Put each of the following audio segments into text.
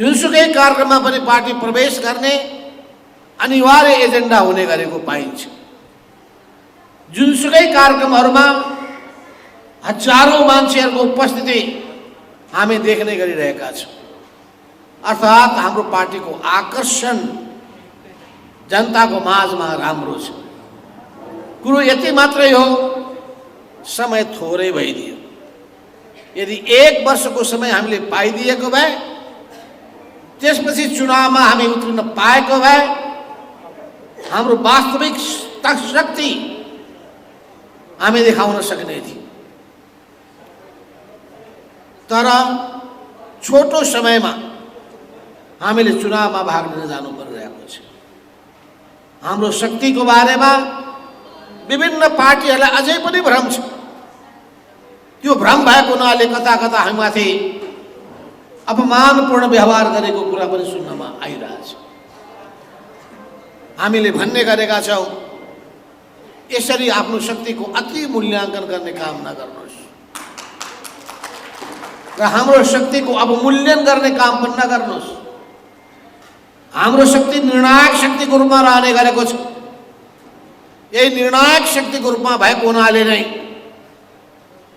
जुनसुकै कार्यक्रममा पनि पार्टी प्रवेश गर्ने अनिवार्य एजेन्डा हुने गरेको पाइन्छ। जुनसुकै कार्यक्रमहरूमा हजारौं मान्छेहरूको उपस्थिति हामी देख्ने गरिरहेका छौँ। अर्थात् हाम्रो पार्टीको आकर्षण जनताको माझमा राम्रो छ। कुरो यति मात्रै हो, समय थोरै भइदियो। यदि 1 वर्षको समय हामीले पाइदिएको भए, त्यसपछि चुनावमा हामी उत्रिन पाएको भए हाम्रो वास्तविक शक्ति हामी देखाउन सक्ने थियौँ। तर छोटो समयमा हामीले चुनावमा भाग लिन जानु परिरहेको छ। हाम्रो शक्तिको बारेमा विभिन्न पार्टीहरूलाई अझै पनि भ्रम छ। त्यो भ्रम भएको हुनाले कता कता हामीमाथि अपमानपूर्ण व्यवहार गरेको कुरा पनि सुन्नमा आइरहेछ। हामीले भन्ने गरेका छौँ, यसरी आफ्नो शक्तिको अति मूल्याङ्कन गर्ने काम नगर्नुहोस् र हाम्रो शक्तिको अवमूल्यन गर्ने काम पनि नगर्नुहोस्। हाम्रो शक्ति निर्णायक शक्तिको रूपमा रहने गरेको छ। यही निर्णायक शक्तिको रूपमा भएको हुनाले नै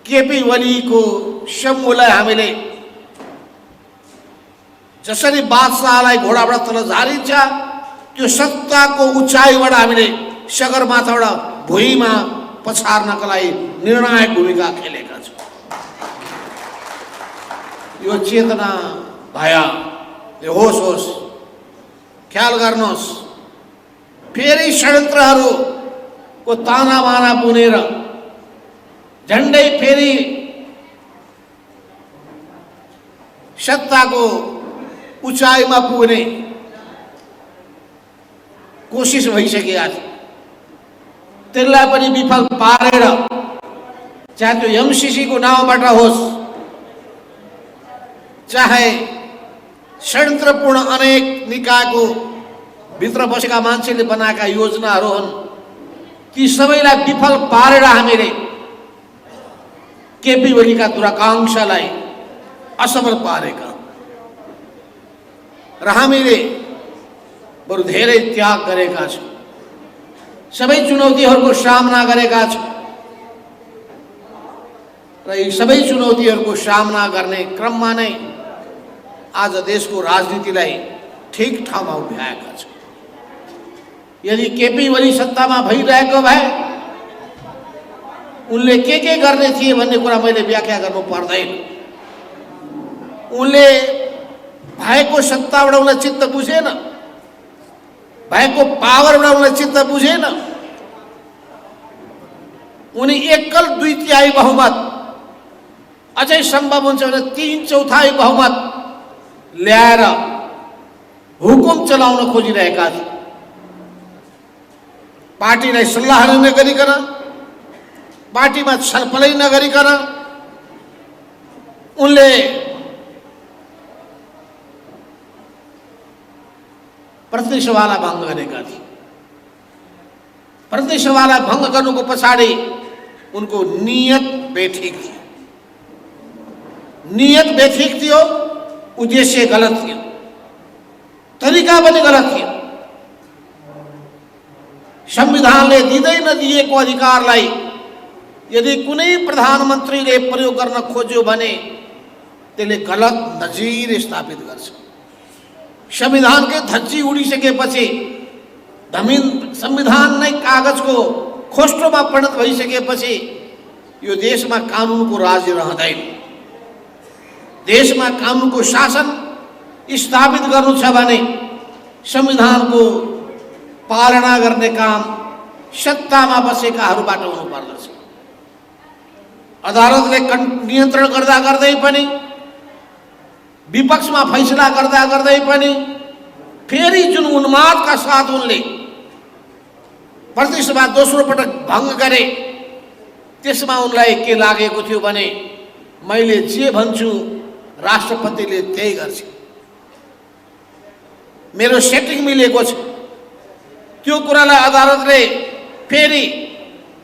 केपी ओलीको समूहलाई हामीले जसरी बादशाहलाई घोडाबाट तल झारिन्छ, त्यो सत्ताको उचाइबाट हामीले सगरमाथाबाट भुइँमा पछार्नका लागि निर्णायक भूमिका खेलेका छौँ। यो चेतना भया, यो होस् होस्, ख्याल गर्नुहोस्। फेरि षड्यन्त्रहरूको तानाबाना बुनेर झन्डै फेरि सत्ताको उचाइमा पुग्ने कोसिस भइसकेका थियो। त्यसलाई पनि विफल पारेर, चाहे त्यो एमसीसीको नाउँबाट होस्, चाहे षड्यन्त्रपूर्ण अनेक निकायको भित्र बसेका मान्छेले बनाएका योजनाहरू हुन्, ती सबैलाई विफल पारेर हामीले केपी ओलीका दुराकांक्षालाई असफल पारेका र हामीले बरु धेरै त्याग गरेका छौँ। सबै चुनौतीहरूको सामना गरेका छौँ र यी सबै चुनौतीहरूको सामना गर्ने क्रममा नै आज देशको राजनीतिलाई ठिक ठाउँमा उभ्याएका छौँ। यदि केपी ओली सत्तामा भइरहेको भए उनले के गर्ने थिए भन्ने कुरा मैले व्याख्या गर्नु पर्दैन। उनले भएको सत्ताबाट उनलाई चित्त बुझेन, भएको पावरबाट उनलाई चित्त बुझेन। उनी एकल 2/3 बहुमत, अझै सम्भव हुन्छ भने 3/4 बहुमत ल्याएर हुकुम चलाउन खोजिरहेका थिए। पार्टीलाई सल्लाह नगरिकन, पार्टीमा छलफलै नगरिकन उनले प्रतिनिधि सभालाई भङ्ग गरेका थिए। प्रतिनिधि सभालाई भङ्ग गर्नुको पछाडि उनको नियत बेठिक थियो। नियत बेठिक थियो, उद्देश्य गलत थियो, तरिका पनि गलत थियो। संविधानले दिँदै नदिएको अधिकारलाई यदि कुनै प्रधानमन्त्रीले प्रयोग गर्न खोज्यो भने त्यसले गलत नजिर स्थापित गर्छ। संविधानकै धज्जी उडिसकेपछि, संविधान नै कागजको खोस्टोमा परिणत भइसकेपछि यो देशमा कानुनको राज्य रहँदैन। देशमा कानुनको शासन स्थापित गर्नु छ भने संविधानको पालना गर्ने काम सत्तामा बसेकाहरूबाट हुनुपर्दछ। अदालतले नियन्त्रण गर्दा गर्दै पनि, विपक्षमा फैसला गर्दा गर्दै पनि फेरि जुन उन्मादका साथ उनले प्रतिनिधि सभा दोस्रो पटक भङ्ग गरे, त्यसमा उनलाई के लागेको थियो भने मैले जे भन्छु राष्ट्रपतिले त्यही गर्छ, मेरो सेटिङ मिलेको छ। त्यो कुरालाई अदालतले फेरि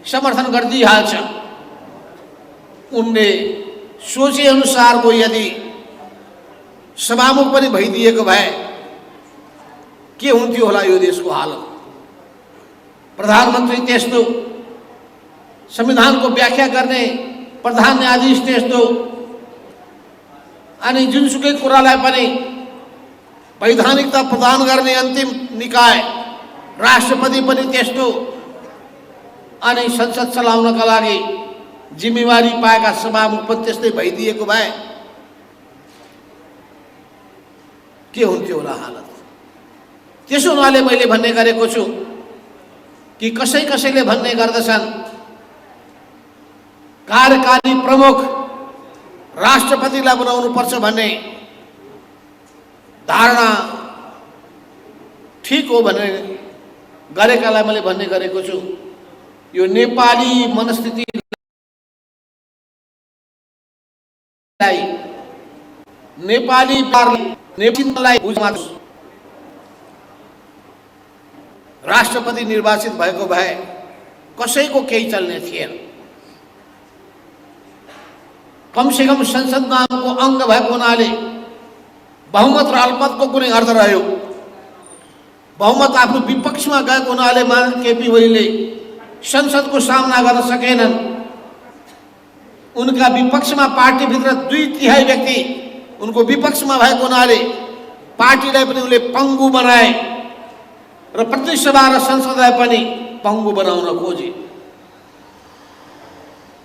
समर्थन गरिदिइहाल्छ। उनले सोचे अनुसारको यदि सभामुख पनि भइदिएको भए के हुन्थ्यो होला यो देशको हालत। प्रधानमन्त्री त्यस्तो, संविधानको व्याख्या गर्ने प्रधान न्यायाधीश त्यस्तो, अनि जुनसुकै कुरालाई पनि वैधानिकता प्रदान गर्ने अन्तिम निकाय राष्ट्रपति पनि त्यस्तो, अनि संसद चलाउनका लागि जिम्मेवारी पाएका सभामुख पनि त्यस्तै भइदिएको भए के हुन्थ्यो होला हालत। त्यसो हुनाले मैले भन्ने गरेको छु कि कसैले भन्ने गर्दछन् कार्यकारी प्रमुख राष्ट्रपतिलाई बनाउनु पर्छ भन्ने धारणा ठीक हो भने गरेकालाई मैले भन्ने गरेको छु, यो नेपाली मनस्थितिलाई नेपालीलाई बुझ्न राष्ट्रपति निर्वाचित भएको भए कसैको केही चल्ने थिएन। कमसे कम संसद नामको अङ्ग भएको हुनाले बहुमत र अल्पमतको कुनै अर्थ रह्यो। बहुमत आफ्नो विपक्षमा गएको हुनाले केपी ओलीले संसदको सामना गर्न सकेनन्। उनका विपक्षमा पार्टीभित्र 2/3 व्यक्ति उनको विपक्षमा भएको हुनाले पार्टीलाई पनि उनले पङ्गु बनाए र प्रतिसभा र संसदलाई पनि पङ्गु बनाउन खोजे।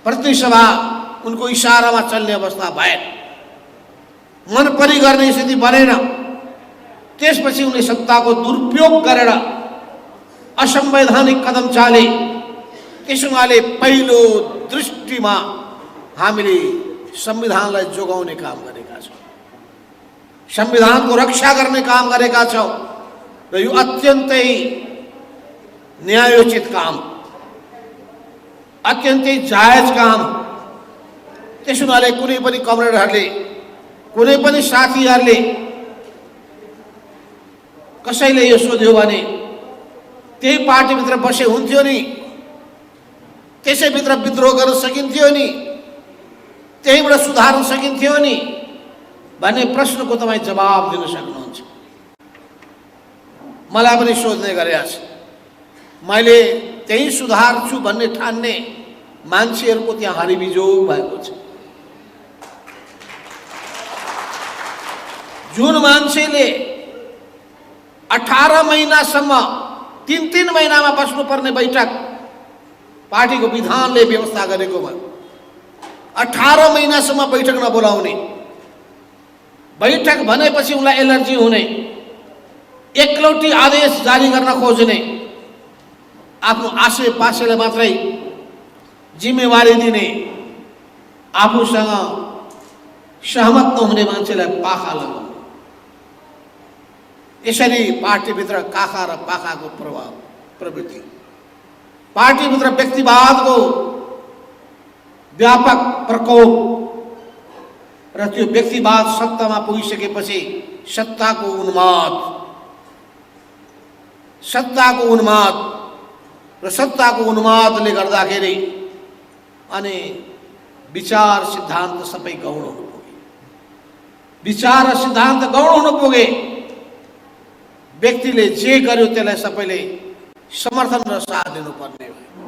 प्रतिसभा उनको इशारामा चल्ने अवस्था भएन, मनपरी गर्ने स्थिति बनेन। त्यसपछि उनले सत्ताको दुरुपयोग गरेर असंवैधानिक कदम चाले। त्यसैले पहिलो दृष्टिमा हामीले संविधानलाई जोगाउने काम गरेका छौँ, संविधानको रक्षा गर्ने काम गरेका छौँ र यो अत्यन्तै न्यायोचित काम, अत्यन्तै जायज काम। त्यसो हुनाले कुनै पनि कमरेडहरूले, कुनै पनि साथीहरूले कसैले यो सोध्यो भने त्यही पार्टीभित्र बसे हुन्थ्यो नि, त्यसैभित्र विद्रोह गर्न सकिन्थ्यो नि, त्यहीबाट सुधार्न सकिन्थ्यो नि भन्ने प्रश्नको तपाईँ जवाब दिन सक्नुहुन्छ। मलाई पनि सोध्ने गरेका छ। मैले त्यही सुधार्छु भन्ने ठान्ने मान्छेहरूको त्यहाँ हरिबिजोग भएको छ। जुन मान्छेले 18 महिनासम्म 3 महिनामा बस्नुपर्ने बैठक पार्टीको विधानले व्यवस्था गरेकोमा 18 महिनासम्म बैठक नबोलाउने, बैठक भनेपछि उनलाई एलर्जी हुने, एकलौटी आदेश जारी गर्न खोज्ने, आफ्नो आसेपासेलाई मात्रै जिम्मेवारी दिने, आफूसँग सहमत नहुने मान्छेलाई पाखा लगाउने, यसरी पार्टीभित्र काखा र पाखाको प्रभाव प्रवृत्ति, पार्टीभित्र व्यक्तिवादको व्यापक प्रकोप र त्यो व्यक्तिवाद सत्तामा पुगिसकेपछि सत्ताको उन्माद र सत्ताको उन्मादले गर्दाखेरि अनि विचार सिद्धान्त सबै गौण हुन पुगे। विचार र सिद्धान्त गौण हुन पुगे। व्यक्तिले जे गर्यो त्यसलाई सबैले समर्थन र साथ दिनुपर्ने भयो।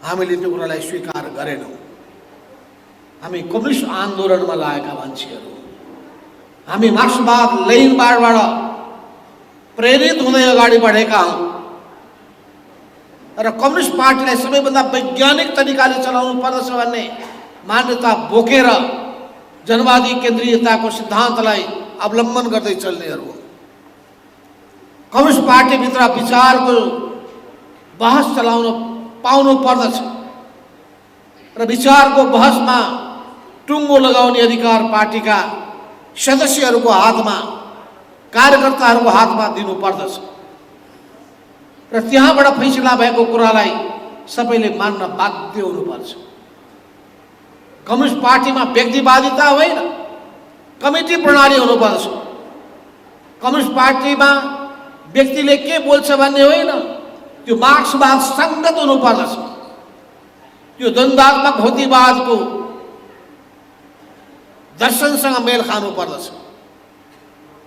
हामीले त्यो कुरालाई स्वीकार गरेनौँ। हामी कम्युनिस्ट आन्दोलनमा लागेका मान्छेहरू, हामी मार्क्सवाद लेनिनवादबाट प्रेरित हुँदै अगाडि बढेका हौँ र कम्युनिस्ट पार्टीलाई सबैभन्दा वैज्ञानिक तरिकाले चलाउनु पर्दछ भन्ने मान्यता बोकेर जनवादी केन्द्रीयताको सिद्धान्तलाई अवलम्बन गर्दै चल्नेहरू हो। कम्युनिस्ट पार्टीभित्र विचारको बहस चलाउन पाउनु पर्दछ र विचारको बहसमा टुङ्गो लगाउने अधिकार पार्टीका सदस्यहरूको हातमा, कार्यकर्ताहरूको हातमा दिनु पर्दछ र त्यहाँबाट फैसला भएको कुरालाई सबैले मान्न बाध्य हुनुपर्छ। कम्युनिस्ट पार्टीमा व्यक्तिवादिता होइन, कमिटी प्रणाली हुनुपर्छ। कम्युनिस्ट पार्टीमा व्यक्तिले के बोल्छ भन्ने होइन, त्यो मार्क्सवाद सङ्गत हुनुपर्दछ। त्यो द्वन्द्वात्मक भौतिकवादको दर्शनसँग मेल खानु पर्दछ।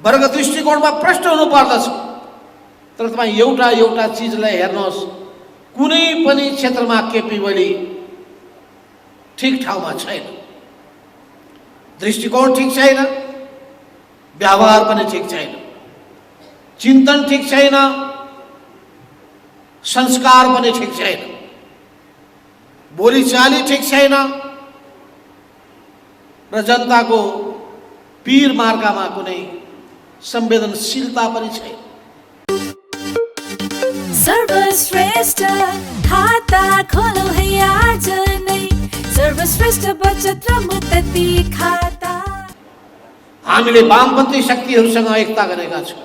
वर्ग दृष्टिकोणमा प्रष्ट हुनुपर्दछ। तर तपाईँ एउटा एउटा चिजलाई हेर्नुहोस्, कुनै पनि क्षेत्रमा केपी ओली ठिक ठाउँमा छैन। दृष्टिकोण ठिक छैन, व्यवहार पनि ठिक छैन, चिन्तन ठिक छैन, संस्कार पनि ठिक छैन, बोलीचाली ठिक छैन र जनताको पीर मार्गमा कुनै संवेदनशीलता पनि छैन। सर्वश्रेष्ठ खाता खोलो है आज नै, सर्वश्रेष्ठ बचत र मुक्ति खाता। हामीले वामपन्थी शक्तिहरूसँग एकता गरेका छौँ।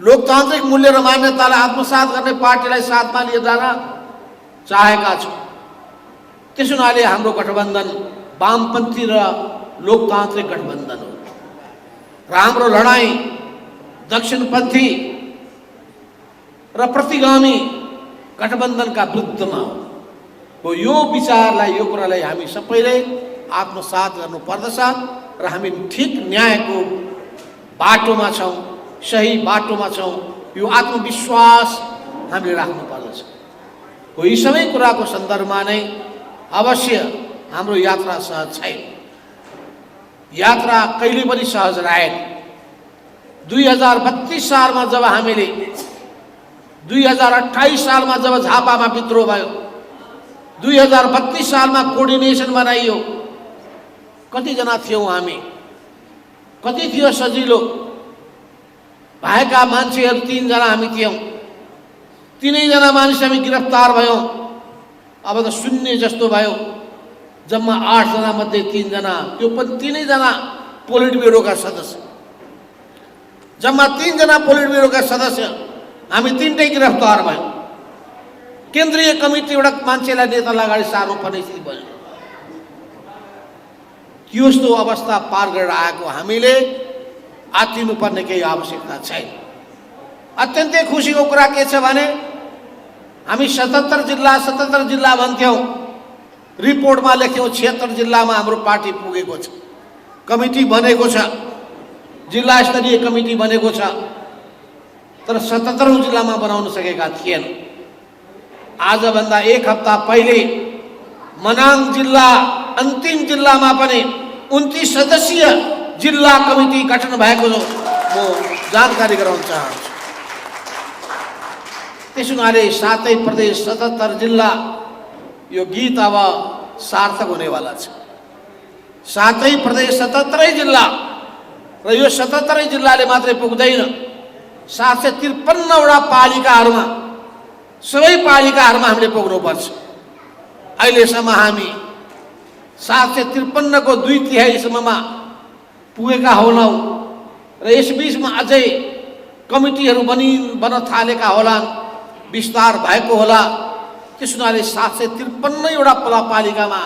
लोकतान्त्रिक मूल्य र मान्यतालाई आत्मसात गर्ने पार्टीलाई साथमा लिएर जान चाहेका छौँ। त्यसो हुनाले हाम्रो गठबन्धन वामपन्थी र लोकतान्त्रिक गठबन्धन हो र हाम्रो लडाईँ दक्षिणपन्थी र प्रतिगामी गठबन्धनका विरुद्धमा हो। यो विचारलाई, यो कुरालाई हामी सबैले आत्मसात गर्नुपर्दछ र हामी ठिक न्यायको बाटोमा छौँ, सही बाटोमा छौँ, यो आत्मविश्वास हामीले राख्नुपर्दछ। हो यी सबै कुराको सन्दर्भमा नै अवश्य हाम्रो यात्रा सहज छैन। यात्रा कहिले पनि सहज रहेन। 2032 सालमा जब हामीले 2028 सालमा जब झापामा विद्रोह भयो, 2032 सालमा कोर्डिनेसन बनाइयो, कतिजना थियौँ हामी? कति थियो सजिलो? भएका मान्छेहरू 3 जना हामी थियौँ। 3 जना मानिस हामी गिरफ्तार भयौँ। अब त शून्य जस्तो भयो। जम्मा 8 जना मध्ये 3 जना, त्यो पनि 3 जना पोलिट ब्युरोका सदस्य। जम्मा 3 जना पोलिट ब्युरोका सदस्य हामी 3टै गिरफ्तार भयौँ। केन्द्रीय कमिटी एउटा मान्छेलाई नेतालाई अगाडि सार्नु पर्ने स्थिति भयो। त्यस्तो अवस्था पार गरेर आएको हामीले आत्तिनुपर्ने केही आवश्यकता छैन। अत्यन्तै खुसीको कुरा के छ भने हामी 77 जिल्ला भन्थ्यौँ, रिपोर्टमा लेख्यौँ 76 जिल्लामा हाम्रो पार्टी पुगेको छ, कमिटी बनेको छ, जिल्ला स्तरीय कमिटी बनेको छ। तर 77औं जिल्लामा बनाउन सकेका थिएन। आजभन्दा 1 हप्ता पहिले मनाङ जिल्ला अन्तिम जिल्लामा पनि 29 सदस्यीय जिल्ला कमिटी गठन भएको म जानकारी गराउन चाहन्छु। त्यसो हुनाले 7 प्रदेश 77 जिल्ला, यो गीत अब सार्थक हुनेवाला छ। 7 प्रदेश 77 जिल्ला र यो 77 जिल्लाले मात्रै पुग्दैन। 753वटा पालिकाहरूमा, सबै पालिकाहरूमा हामीले पुग्नुपर्छ। अहिलेसम्म हामी 753 को 2/3 पुगेका होलौँ र यसबीचमा अझै कमिटीहरू बन थालेका होलान्, विस्तार भएको होला। त्यसो हुनाले 753वटा पालिकामा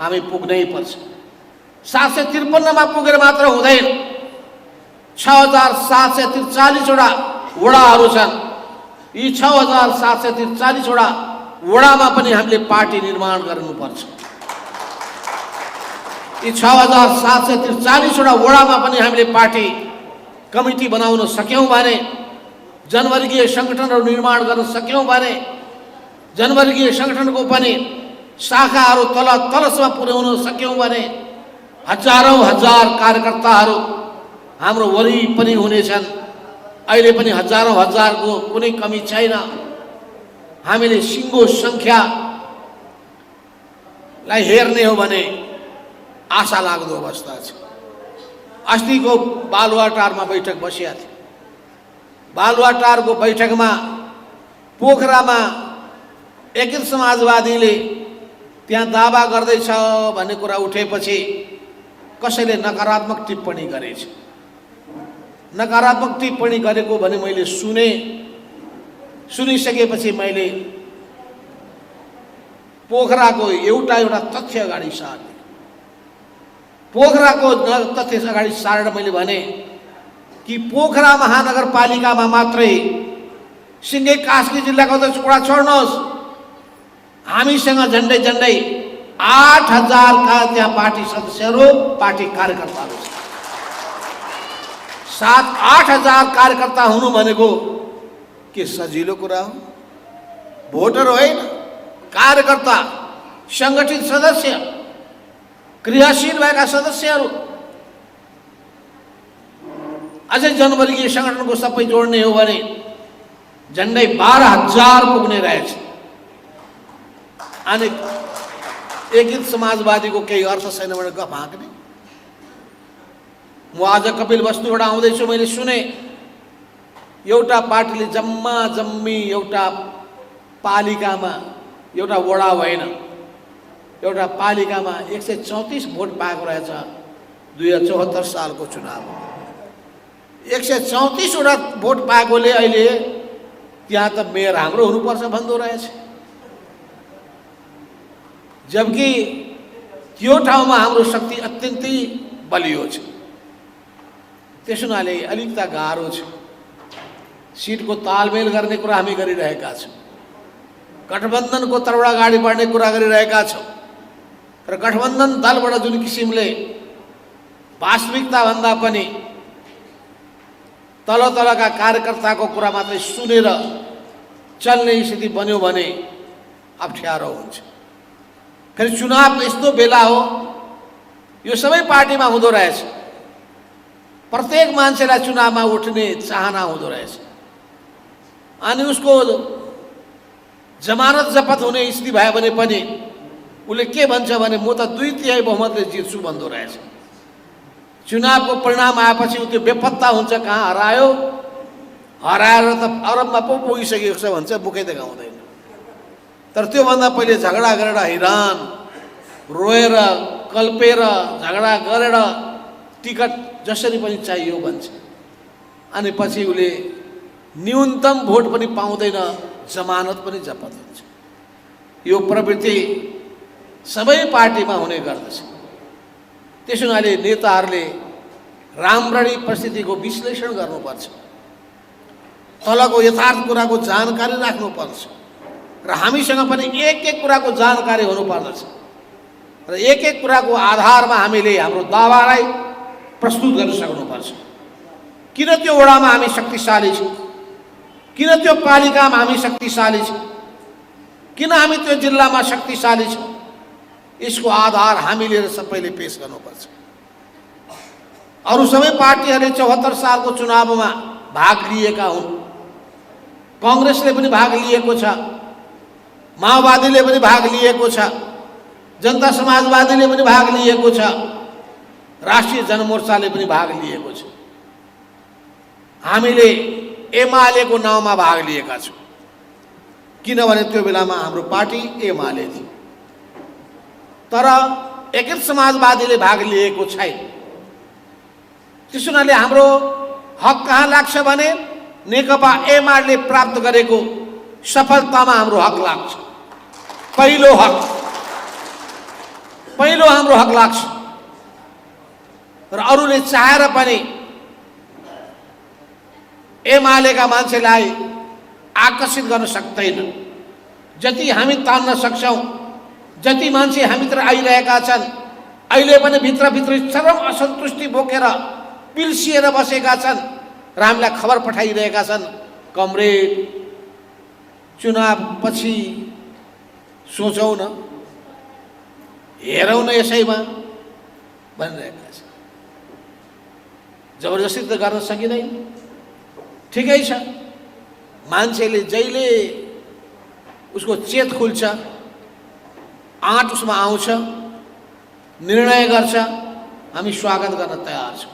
हामी पुग्नै पर्छ। 753 मा पुगेर मात्र हुँदैन। 6743वटा वडाहरू छन्। यी 6743वटा वडामा पनि हामीले पार्टी निर्माण गर्नुपर्छ। यी 6743वटा वडामा पनि हामीले पार्टी कमिटी बनाउन सक्यौँ भने, जनवर्गीय सङ्गठनहरू निर्माण गर्न सक्यौँ भने, जनवर्गीय सङ्गठनको पनि शाखाहरू तलसम्म पुर्याउन सक्यौँ भने हजारौँ हजार कार्यकर्ताहरू हाम्रो वरिपरि हुनेछन्। अहिले पनि हजारौँ हजारको कुनै कमी छैन। हामीले सिङ्गो सङ्ख्यालाई हेर्ने हो भने आशा लाग्दो अवस्था छ। अस्तिको बालुवाटारमा बैठक बसिया थियो। बालुवाटारको बैठकमा पोखरामा एकीकृत समाजवादीले त्यहाँ दावा गर्दैछ भन्ने कुरा उठेपछि कसैले नकारात्मक टिप्पणी गरेछ। नकारात्मक टिप्पणी गरेको भने मैले सुनिसकेपछि मैले पोखराको एउटा तथ्य अगाडि सारेँ। पोखराको तथ्य अगाडि सारेर मैले भने कि पोखरा महानगरपालिकामा मात्रै सिङ्गे कास्की जिल्लाको त कुरा छोड्नुहोस्, हामीसँग झन्डै 8000 का त्यहाँ पार्टी सदस्यहरू, पार्टी कार्यकर्ताहरू छन्। 7-8 हजार कार्यकर्ता हुनु भनेको के सजिलो कुरा हो? भोटर होइन, कार्यकर्ता, संगठित सदस्य, क्रियाशील भएका सदस्यहरू, अझै जनवर्गीय संगठनको सबै जोड्ने हो भने झन्डै 12,000 पुग्ने रहेछ। अनि एकीकृत समाजवादीको केही अर्थ छैन भने गफ हाँक्ने। म आज कपिल वस्तुबाट आउँदैछु, मैले सुने एउटा पार्टीले जम्मा जम्मी एउटा पालिकामा, एउटा वडा होइन, एउटा पालिकामा 134 भोट पाएको रहेछ 2074 सालको चुनावमा। 134 वटा भोट पाएकोले अहिले त्यहाँ त मेयर हाम्रो हुनुपर्छ भन्दो रहेछ। जबकि त्यो ठाउँमा हाम्रो शक्ति अत्यन्तै बलियो छ। त्यसो हुनाले अलिक त गाह्रो छ। सिटको तालमेल गर्ने कुरा हामी गरिरहेका छौँ, गठबन्धनको तर्फबाट अगाडि बढ्ने कुरा गरिरहेका छौँ, र गठबन्धन दलबाट जुन किसिमले वास्तविकताभन्दा पनि तल तलका कार्यकर्ताको कुरा मात्रै सुनेर चल्ने स्थिति बन्यो भने अप्ठ्यारो हुन्छ। फेरि चुनाव यस्तो बेला हो, यो सबै पार्टीमा हुँदो रहेछ, प्रत्येक मान्छेलाई चुनावमा उठ्ने चाहना हुँदो रहेछ। अनि उसको जमानत जपत हुने स्थिति भयो भने पनि उसले के भन्छ भने म त 2/3 बहुमतले जित्छु भन्दो रहेछ। चुनावको परिणाम आएपछि त्यो बेपत्ता हुन्छ, कहाँ हरायो, हराएर त अरबमा पो पुगिसकेको छ भन्छ, मुखै देखाउँदैन। तर त्योभन्दा पहिले झगडा गरेर, हैरान रोएर कल्पेर झगडा गरेर टिकट जसरी पनि चाहियो भन्छ। अनि पछि उसले न्यूनतम भोट पनि पाउँदैन, जमानत पनि जपत हुन्छ। यो प्रवृत्ति सबै पार्टीमा हुने गर्दछ। त्यसो हुनाले नेताहरूले राम्ररी परिस्थितिको विश्लेषण गर्नुपर्छ, तलको यथार्थ कुराको जानकारी राख्नुपर्छ, र हामीसँग पनि एक एक कुराको जानकारी हुनुपर्दछ, र एक एक कुराको आधारमा हामीले हाम्रो दावालाई प्रस्तुत गर्न सक्नुपर्छ। किन त्यो वडामा हामी शक्तिशाली छौँ, किन त्यो पालिकामा हामी शक्तिशाली छौँ, किन हामी त्यो जिल्लामा शक्तिशाली छौँ, यसको आधार हामीले सबैले पेश गर्नुपर्छ। अरू सबै पार्टीहरूले 74 सालको चुनावमा भाग लिएका हुन्। कांग्रेसले पनि भाग लिएको छ, माओवादीले पनि भाग लिएको छ, जनता समाजवादीले पनि भाग लिएको छ, राष्ट्रिय जनमोर्चाले पनि भाग लिएको छ। हामीले एमालेको नाउँमा भाग लिएका छौँ, किनभने त्यो बेलामा हाम्रो पार्टी एमाले थियो। तर एकीकृत समाजवादीले भाग लिएको छैन। त्यसो हुनाले हाम्रो हक कहाँ लाग्छ भने नेकपा एमाले प्राप्त गरेको सफलतामा हाम्रो हक लाग्छ। पहिलो हाम्रो हक लाग्छ, र अरूले चाहेर पनि एमालेका मान्छेलाई आकर्षित गर्न सक्दैन। जति हामी तान्न सक्छौँ, जति मान्छे हामीतिर आइरहेका छन्, अहिले पनि भित्रभित्र चरम असन्तुष्टि बोकेर पिल्सिएर बसेका छन् र हामीलाई खबर पठाइरहेका छन्, कमरेड चुनाव पछि सोचौँ न, हेरौँ न यसैमा भनिरहेका छन्। जबरजस्ती त गर्न सकिँदैन। ठिकै छ, मान्छेले जहिले उसको चेत खुल्छ, आँट उसमा आउँछ, निर्णय गर्छ, हामी स्वागत गर्न तयार छौँ।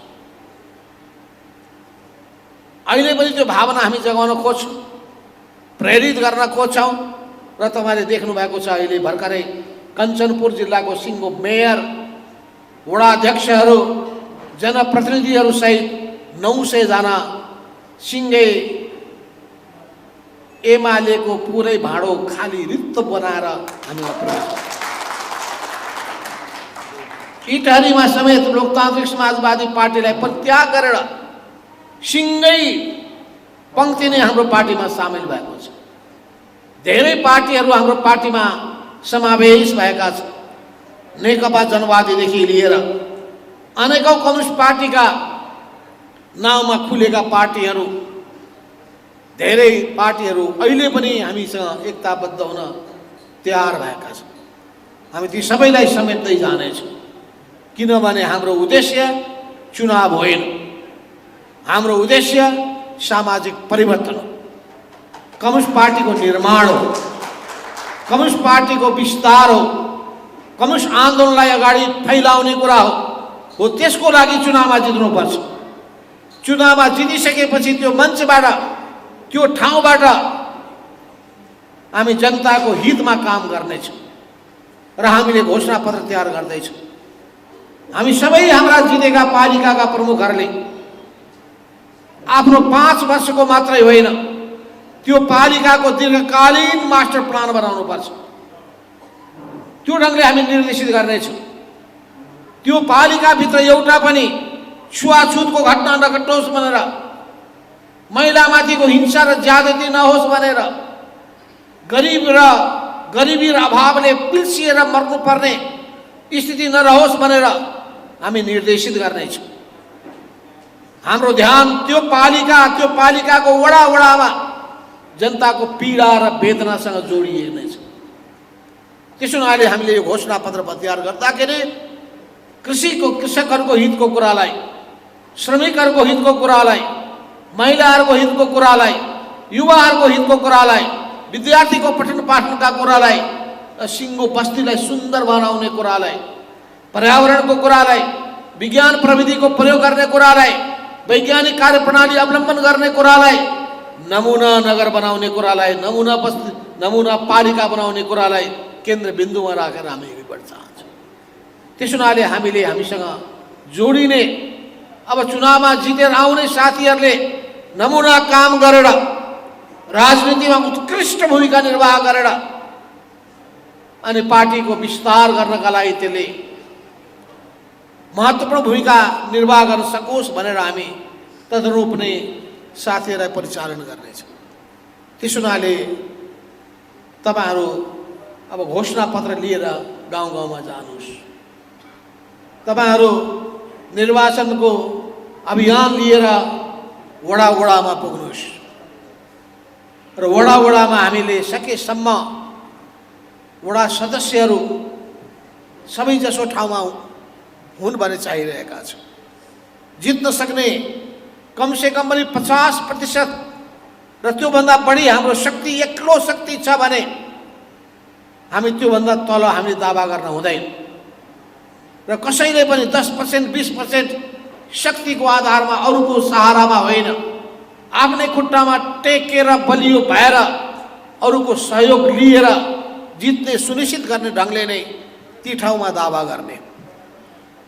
अहिले पनि त्यो भावना हामी जगाउन खोज्छौँ, प्रेरित गर्न खोज्छौँ। र तपाईँले देख्नु भएको छ अहिले भर्खरै कञ्चनपुर जिल्लाको सिङ्गो मेयर, वडाध्यक्षहरू, जनप्रतिनिधिहरू सहित 900 जना सिङ्गे एमालेको पुरै भाँडो खाली रित्त बनाएर हामीमा प्रवेश। इटहरीमा समेत लोकतान्त्रिक समाजवादी पार्टीलाई परित्याग गरेर सिङ्गै पङ्क्ति नै हाम्रो पार्टीमा सामेल भएको छ। धेरै पार्टीहरू हाम्रो पार्टीमा समावेश भएका छन्। नेकपा जनवादीदेखि लिएर अनेकौं कम्युनिस्ट पार्टीका नाउँमा खुलेका पार्टीहरू, धेरै पार्टीहरू अहिले पनि हामीसँग एकताबद्ध हुन तयार भएका छन्। हामी ती सबैलाई समेट्दै जानेछौँ, किनभने हाम्रो उद्देश्य चुनाव होइन, हाम्रो उद्देश्य सामाजिक परिवर्तन हो, कम्युनिस्ट पार्टीको निर्माण हो, कम्युनिस्ट पार्टीको विस्तार हो, कम्युनिस्ट आन्दोलनलाई अगाडि फैलाउने कुरा हो। त्यसको लागि चुनावमा जित्नुपर्छ। चुनावमा जितिसकेपछि त्यो मञ्चबाट, त्यो ठाउँबाट हामी जनताको हितमा काम गर्नेछौँ र हामीले घोषणापत्र तयार गर्दैछौँ। हामी सबै हाम्रा जितेका पालिकाका प्रमुखहरूले आफ्नो 5 वर्षको मात्रै होइन, त्यो पालिकाको दीर्घकालीन मास्टर प्लान बनाउनुपर्छ। त्यो ढङ्गले हामी निर्देशित गर्नेछौँ। त्यो पालिकाभित्र एउटा पनि छुवाछुतको घटना नघटोस् भनेर, महिलामाथिको हिंसा र ज्यादती नहोस् भनेर, गरिबी र अभावले पिल्सिएर मर्नुपर्ने स्थिति नरहोस् भनेर हामी निर्देशित गर्नेछौँ। हाम्रो ध्यान त्यो पालिकाको वडामा जनताको पीडा र वेदनासँग जोडिनेछ। त्यसो हुनाले हामीले यो घोषणापत्र तयार गर्दाखेरि कृषकहरूको हितको कुरालाई, श्रमिकहरूको हितको कुरालाई, महिलाहरूको हितको कुरालाई, युवाहरूको हितको कुरालाई, विद्यार्थीको पठन पाठनका कुरालाई, सिङ्गो बस्तीलाई सुन्दर बनाउने कुरालाई, पर्यावरणको कुरालाई, विज्ञान प्रविधिको प्रयोग गर्ने कुरालाई, वैज्ञानिक कार्यप्रणाली अवलम्बन गर्ने कुरालाई, नमुना नगर बनाउने कुरालाई, नमुना पालिका बनाउने कुरालाई केन्द्रबिन्दुमा राखेर हामी अघि बढ्न चाहन्छौँ। त्यसो हुनाले हामीसँग जोडिने, अब चुनावमा जितेर आउने साथीहरूले नमुना काम गरेर, राजनीतिमा उत्कृष्ट भूमिका निर्वाह गरेर अनि पार्टीको विस्तार गर्नका लागि त्यसले महत्त्वपूर्ण भूमिका निर्वाह गर्न सकोस् भनेर हामी तदनुरूप नै साथीहरूलाई परिचालन गर्नेछौँ। त्यसो हुनाले तपाईँहरू अब घोषणापत्र लिएर गाउँमा जानुहोस्। तपाईँहरू निर्वाचनको अभियान लिएर वडामा पुग्नुहोस् र वडामा हामीले सकेसम्म वडा सदस्यहरू सबैजसो ठाउँमा हुन् भन्ने चाहिरहेका छौँ। जित्न सक्ने कमसेकम पनि 50% र त्योभन्दा बढी हाम्रो शक्ति, एक्लो शक्ति छ भने हामी त्योभन्दा तल हामीले दावा गर्न हुँदैन र कसैले पनि 10% 20% शक्तिको आधारमा, अरूको सहारामा होइन, आफ्नै खुट्टामा टेकेर बलियो भएर अरूको सहयोग लिएर जित्ने सुनिश्चित गर्ने ढङ्गले नै ती ठाउँमा दावा गर्ने।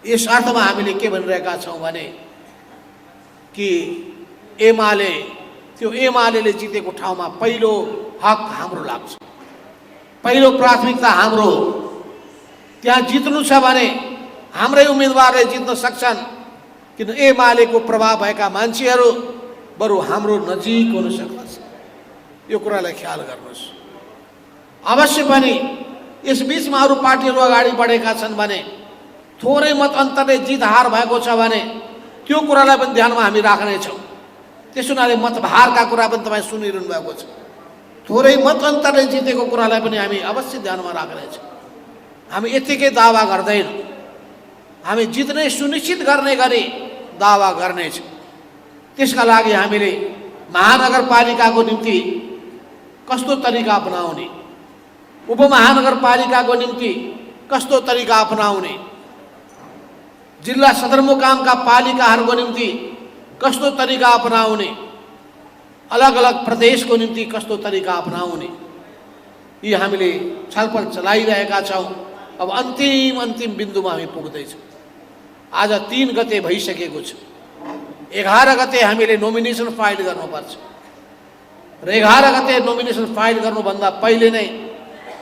यस अर्थमा हामीले के भनिरहेका छौँ भने कि एमाले जितेको ठाउँमा पहिलो हक हाम्रो लाग्छ, पहिलो प्राथमिकता हाम्रो हो। त्यहाँ जित्नु छ भने हाम्रै उम्मेदवारले जित्न सक्छन्, किन एमालेको प्रभाव भएका मान्छेहरू बरु हाम्रो नजिक हुन सक्दछ। यो कुरालाई ख्याल गर्नुहोस्। अवश्य पनि यस बिचमा अरू पार्टीहरू अगाडि बढेका छन् भने, थोरै मत अन्तरले जित हार भएको छ भने त्यो कुरालाई पनि ध्यानमा हामी राख्नेछौँ। त्यसो हुनाले मतभारका कुरा पनि तपाईँ सुनिरहनु भएको छ। थोरै मत अन्तरले जितेको कुरालाई पनि हामी अवश्य ध्यानमा राख्नेछौँ। हामी यतिकै दावा गर्दैनौँ, हामी जित्ने सुनिश्चित गर्ने गरी दावा गर्नेछौँ। त्यसका लागि हामीले महानगरपालिकाको निम्ति कस्तो तरिका अपनाउने, उपमहानगरपालिकाको निम्ति कस्तो तरिका अपनाउने, जिल्ला सदरमुकामका पालिकाहरूको निम्ति कस्तो तरिका अपनाउने, अलग अलग प्रदेशको निम्ति कस्तो तरिका अपनाउने, यी हामीले छलफल चलाइरहेका छौँ। अब अन्तिम बिन्दुमा हामी पुग्दैछौँ। आज 3 गते भइसकेको छ। 11 गते हामीले नोमिनेसन फाइल गर्नुपर्छ र 11 गते नोमिनेसन फाइल गर्नुभन्दा पहिले नै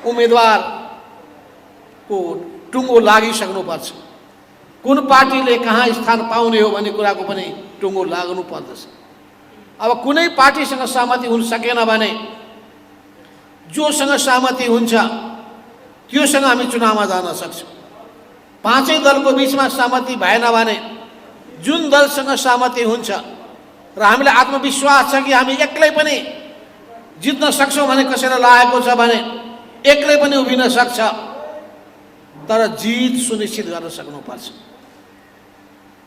उम्मेदवारको टुङ्गो लागिसक्नुपर्छ। कुन पार्टीले कहाँ स्थान पाउने हो भन्ने कुराको पनि टुङ्गो लाग्नु पर्दछ। अब कुनै पार्टीसँग सहमति हुन सकेन भने जोसँग सहमति हुन्छ त्योसँग हामी चुनावमा जान सक्छौँ। 5 दलको बिचमा सहमति भएन भने जुन दलसँग सहमति हुन्छ र हामीलाई आत्मविश्वास छ कि हामी एक्लै पनि जित्न सक्छौँ भने कसैलाई लागेको छ भने एक्लै पनि उभिन सक्छ, तर जित सुनिश्चित गर्न सक्नुपर्छ।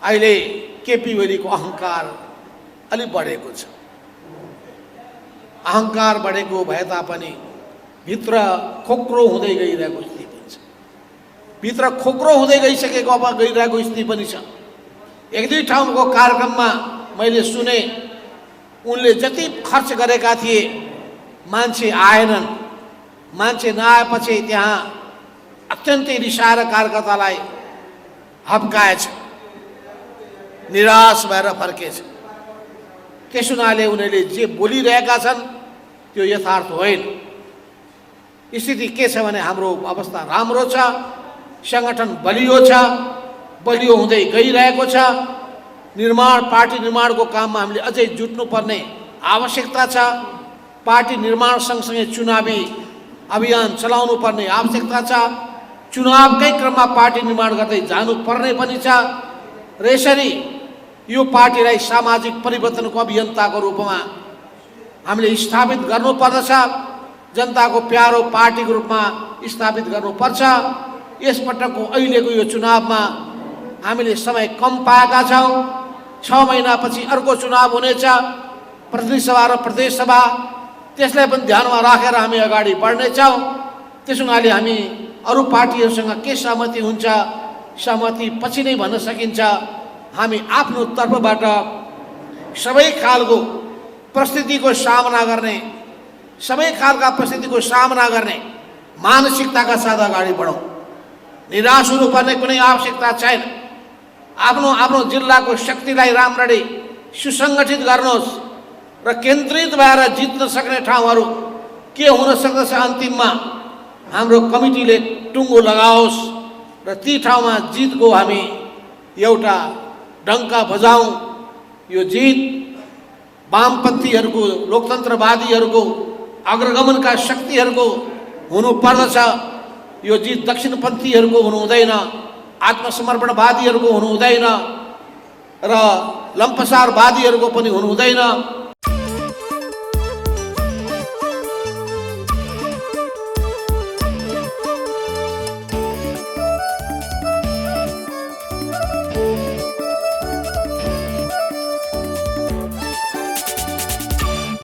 अहिले केपी ओलीको अहङ्कार अलि बढेको छ। अहङ्कार बढेको भए तापनि भित्र खोक्रो हुँदै गइरहेको स्थिति पनि छ। भित्र खोक्रो हुँदै गइसकेको अब गइरहेको स्थिति पनि छ। एक दुई ठाउँको कार्यक्रममा मैले सुने उनले जति खर्च गरेका थिए मान्छे आएनन्। मान्छे नआएपछि त्यहाँ अत्यन्तै रिसाएर कार्यकर्तालाई हप्काएछ, निराश भएर फर्केछ। त्यस हुनाले उनीहरूले जे बोलिरहेका छन् त्यो यथार्थ होइन। स्थिति के छ भने हाम्रो अवस्था राम्रो छ, सङ्गठन बलियो छ, बलियो हुँदै गइरहेको छ। पार्टी निर्माणको काममा हामीले अझै जुट्नुपर्ने आवश्यकता छ। पार्टी निर्माण सँगसँगै चुनावी अभियान चलाउनु पर्ने आवश्यकता छ। चुनावकै क्रममा पार्टी निर्माण गर्दै जानुपर्ने पनि छ। र यसरी यो पार्टीलाई सामाजिक परिवर्तनको अभियन्ताको रूपमा हामीले स्थापित गर्नुपर्दछ। जनताको प्यारो पार्टीको रूपमा स्थापित गर्नुपर्छ। यसपटकको अहिलेको यो चुनावमा हामीले समय कम पाएका छौँ। 6 महिनापछि अर्को चुनाव हुनेछ, प्रतिनिधि सभा र प्रदेश सभा। त्यसलाई पनि ध्यानमा राखेर हामी अगाडि बढ्नेछौँ। त्यस हुनाले हामी अरू पार्टीहरूसँग के सहमति हुन्छ, सहमति पछि नै भन्न सकिन्छ। हामी आफ्नो तर्फबाट सबै खालको परिस्थितिको सामना गर्ने, सबै खालका परिस्थितिको सामना गर्ने मानसिकताका साथ अगाडि बढौँ। निराश हुनुपर्ने कुनै आवश्यकता छैन। आफ्नो जिल्लाको शक्तिलाई राम्ररी सुसङ्गठित गर्नुहोस् र केन्द्रित भएर जित्न सक्ने ठाउँहरू के हुन सक्दछ अन्तिममा हाम्रो कमिटीले टुङ्गो लगाओस् र ती ठाउँमा जितको हामी एउटा डङ्का बजाउँ। यो जित वामपन्थीहरूको, लोकतन्त्रवादीहरूको, अग्रगमनका शक्तिहरूको हुनुपर्दछ। यो जित दक्षिणपन्थीहरूको हुनु हुँदैन, आत्मसमर्पणवादीहरूको हुनु हुँदैन र लम्पसारवादीहरूको पनि हुनु हुँदैन।